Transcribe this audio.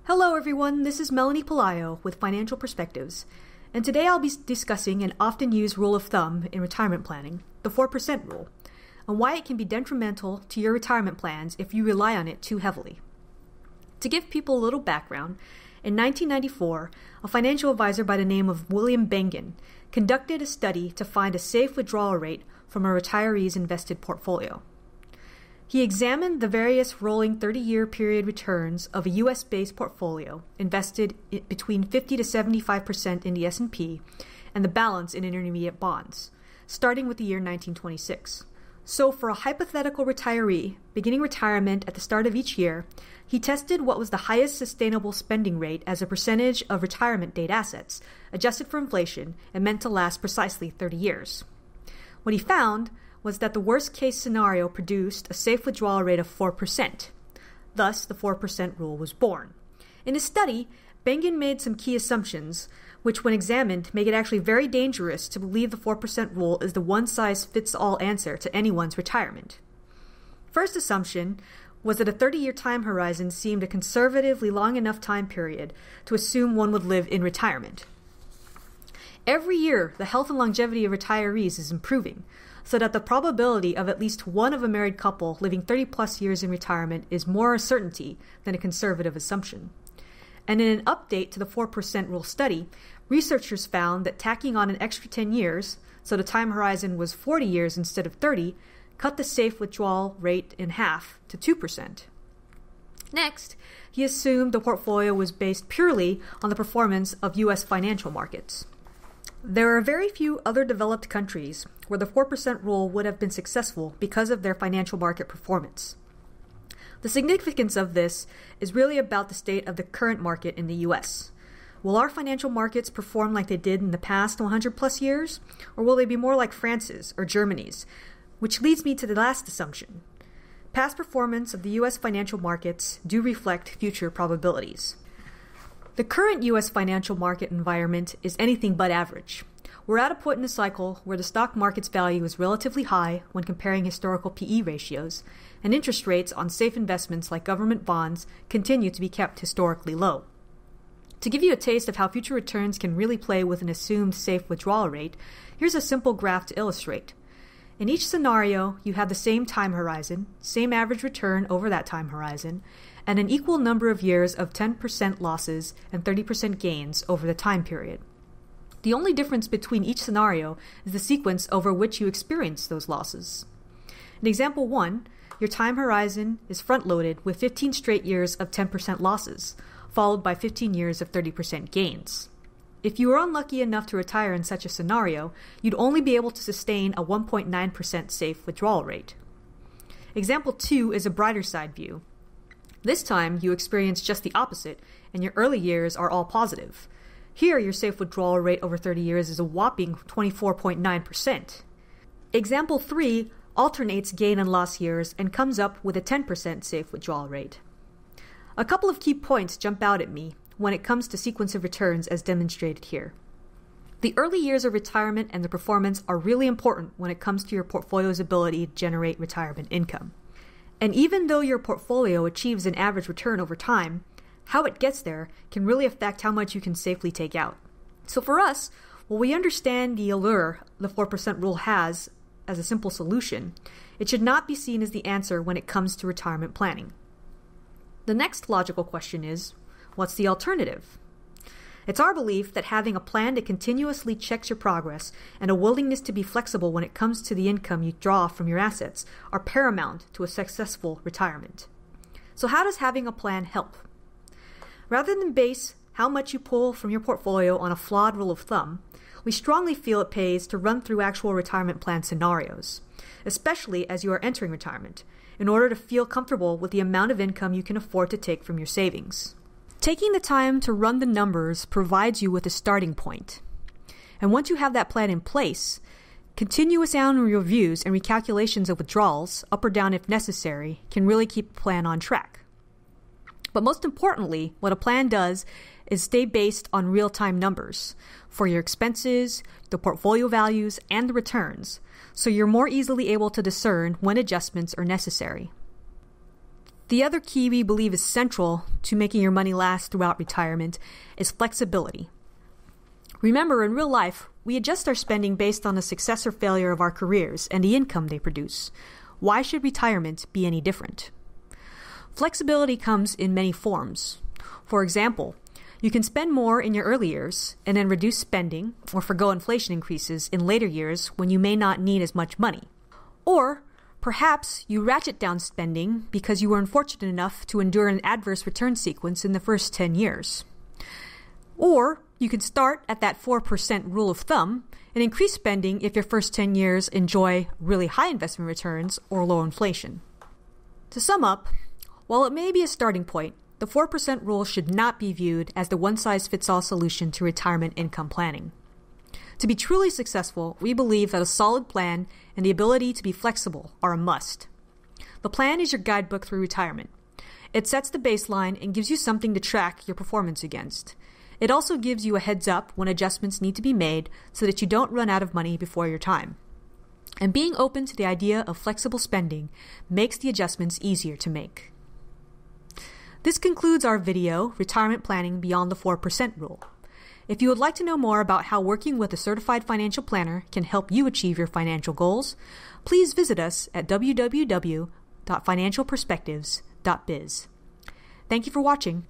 Hello everyone, this is Melanie Pelayo with Financial Perspectives, and today I'll be discussing an often used rule of thumb in retirement planning, the 4% rule, and why it can be detrimental to your retirement plans if you rely on it too heavily. To give people a little background, in 1994, a financial advisor by the name of William Bengen conducted a study to find a safe withdrawal rate from a retiree's invested portfolio. He examined the various rolling 30-year period returns of a U.S.-based portfolio invested between 50 to 75% in the S&P and the balance in intermediate bonds, starting with the year 1926. So for a hypothetical retiree beginning retirement at the start of each year, he tested what was the highest sustainable spending rate as a percentage of retirement date assets, adjusted for inflation and meant to last precisely 30 years. What he found was that the worst-case scenario produced a safe withdrawal rate of 4%. Thus, the 4% rule was born. In his study, Bengen made some key assumptions, which when examined make it actually very dangerous to believe the 4% rule is the one-size-fits-all answer to anyone's retirement. First assumption was that a 30-year time horizon seemed a conservatively long enough time period to assume one would live in retirement. Every year, the health and longevity of retirees is improving, so that the probability of at least one of a married couple living 30-plus years in retirement is more a certainty than a conservative assumption. And in an update to the 4% rule study, researchers found that tacking on an extra 10 years, so the time horizon was 40 years instead of 30, cut the safe withdrawal rate in half to 2%. Next, he assumed the portfolio was based purely on the performance of U.S. financial markets. There are very few other developed countries where the 4% rule would have been successful because of their financial market performance. The significance of this is really about the state of the current market in the U.S. Will our financial markets perform like they did in the past 100 plus years, or will they be more like France's or Germany's? Which leads me to the last assumption. Past performance of the U.S. financial markets do reflect future probabilities. The current U.S. financial market environment is anything but average. We're at a point in the cycle where the stock market's value is relatively high when comparing historical PE ratios, and interest rates on safe investments like government bonds continue to be kept historically low. To give you a taste of how future returns can really play with an assumed safe withdrawal rate, here's a simple graph to illustrate. In each scenario, you have the same time horizon, same average return over that time horizon, and an equal number of years of 10% losses and 30% gains over the time period. The only difference between each scenario is the sequence over which you experience those losses. In example 1, your time horizon is front-loaded with 15 straight years of 10% losses, followed by 15 years of 30% gains. If you were unlucky enough to retire in such a scenario, you'd only be able to sustain a 1.9% safe withdrawal rate. Example 2 is a brighter side view. This time, you experience just the opposite, and your early years are all positive. Here, your safe withdrawal rate over 30 years is a whopping 24.9%. Example 3 alternates gain and loss years and comes up with a 10% safe withdrawal rate. A couple of key points jump out at me when it comes to sequence of returns as demonstrated here. The early years of retirement and the performance are really important when it comes to your portfolio's ability to generate retirement income. And even though your portfolio achieves an average return over time, how it gets there can really affect how much you can safely take out. So for us, while we understand the allure the 4% rule has as a simple solution, it should not be seen as the answer when it comes to retirement planning. The next logical question is, what's the alternative? It's our belief that having a plan that continuously checks your progress and a willingness to be flexible when it comes to the income you draw from your assets are paramount to a successful retirement. So how does having a plan help? Rather than base how much you pull from your portfolio on a flawed rule of thumb, we strongly feel it pays to run through actual retirement plan scenarios, especially as you are entering retirement, in order to feel comfortable with the amount of income you can afford to take from your savings. Taking the time to run the numbers provides you with a starting point. And once you have that plan in place, continuous annual reviews and recalculations of withdrawals, up or down if necessary, can really keep the plan on track. But most importantly, what a plan does is stay based on real-time numbers for your expenses, the portfolio values, and the returns, so you're more easily able to discern when adjustments are necessary. The other key we believe is central to making your money last throughout retirement is flexibility. Remember, in real life, we adjust our spending based on the success or failure of our careers and the income they produce. Why should retirement be any different? Flexibility comes in many forms. For example, you can spend more in your early years and then reduce spending or forgo inflation increases in later years when you may not need as much money. Or perhaps you ratchet down spending because you were unfortunate enough to endure an adverse return sequence in the first 10 years. Or you can start at that 4% rule of thumb and increase spending if your first 10 years enjoy really high investment returns or low inflation. To sum up, while it may be a starting point, the 4% rule should not be viewed as the one-size-fits-all solution to retirement income planning. To be truly successful, we believe that a solid plan and the ability to be flexible are a must. The plan is your guidebook through retirement. It sets the baseline and gives you something to track your performance against. It also gives you a heads up when adjustments need to be made so that you don't run out of money before your time. And being open to the idea of flexible spending makes the adjustments easier to make. This concludes our video, Retirement Planning Beyond the 4% Rule. If you would like to know more about how working with a certified financial planner can help you achieve your financial goals, please visit us at www.financialperspectives.biz. Thank you for watching.